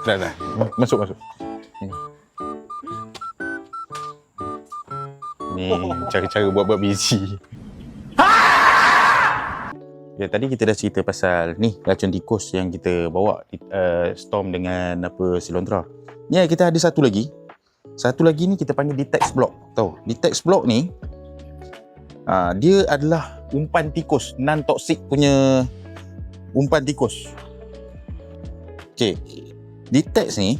Dah. Masuk. Ni cara-cara buat busy. Ya, tadi kita dah cerita pasal ni racun tikus yang kita bawa storm dengan Silontra. Ni kita ada satu lagi. Satu lagi ni kita panggil Ditex Block. Tahu? Ditex Block ni dia adalah umpan tikus, non-toxic punya umpan tikus. Okey. Ditex ni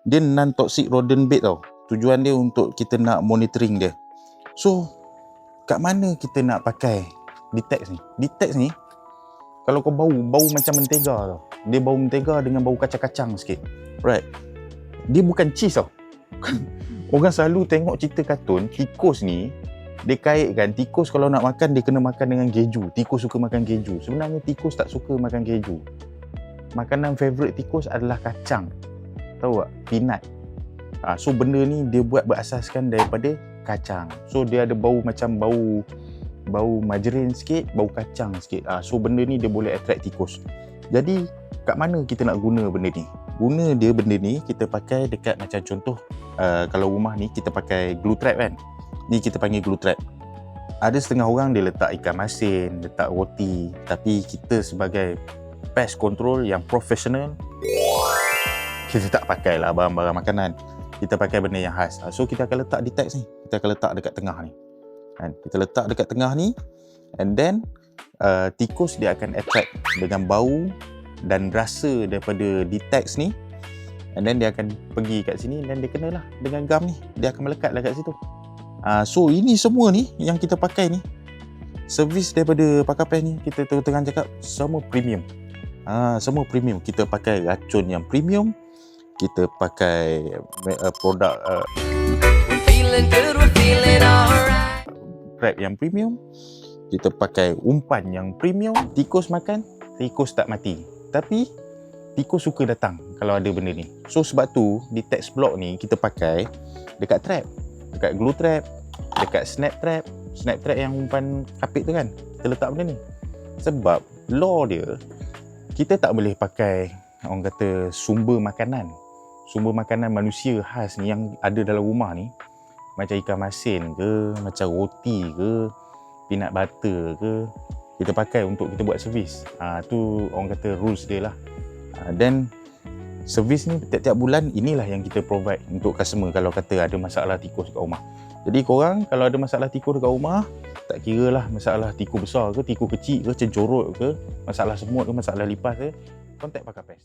dia non-toxic rodent bait tau. Tujuan dia untuk kita nak monitoring dia. So, kat mana kita nak pakai Ditex ni? Ditex ni kalau kau bau macam mentega tau. Dia bau mentega dengan bau kacang-kacang sikit. Right. Dia bukan cheese tau. Orang selalu tengok cerita kartun, tikus ni dia kaitkan tikus kalau nak makan dia kena makan dengan keju. Tikus suka makan keju. Sebenarnya tikus tak suka makan keju. Makanan favourite tikus adalah kacang. Tahu tak? Peanut. So benda ni dia buat berasaskan daripada kacang. So dia ada bau macam bau margarin sikit, bau kacang sikit. So benda ni dia boleh attract tikus. Jadi kat mana kita nak guna benda ni? Guna dia benda ni kita pakai dekat macam contoh kalau rumah ni kita pakai glue trap kan. Ni kita panggil glue trap. Ada setengah orang dia letak ikan masin, letak roti. Tapi kita sebagai pest control yang profesional, kita tak pakai lah barang-barang makanan. Kita pakai benda yang khas. So kita akan letak Ditex ni. Kita akan letak dekat tengah ni. Kita letak dekat tengah ni. And then tikus dia akan attract dengan bau dan rasa daripada Ditex ni. And then dia akan pergi kat sini dan dia kenalah dengan gam ni. Dia akan melekat lah kat situ. So ini semua ni yang kita pakai ni, servis daripada Pakar Pest ni, kita terang cakap semua premium. Semua premium. Kita pakai racun yang premium. Kita pakai produk trap yang premium. Kita pakai umpan yang premium. Tikus makan, tikus tak mati. Tapi tikus suka datang kalau ada benda ni. So sebab tu Ditex Block ni kita pakai dekat trap, dekat glue trap, dekat snap trap yang umpan kapit tu kan. Kita letak benda ni. Sebab law dia, kita tak boleh pakai orang kata sumber makanan manusia khas ni yang ada dalam rumah ni, macam ikan masin ke, macam roti ke, peanut butter ke, kita pakai untuk kita buat servis. Tu orang kata rules dia lah. Dan servis ni tiap-tiap bulan inilah yang kita provide untuk customer kalau kata ada masalah tikus kat rumah. Jadi korang kalau ada masalah tikus dekat rumah, tak kira lah masalah tikus besar ke, tikus kecil ke, cencorot ke, masalah semut ke, masalah lipas ke, contact Pakar Pest.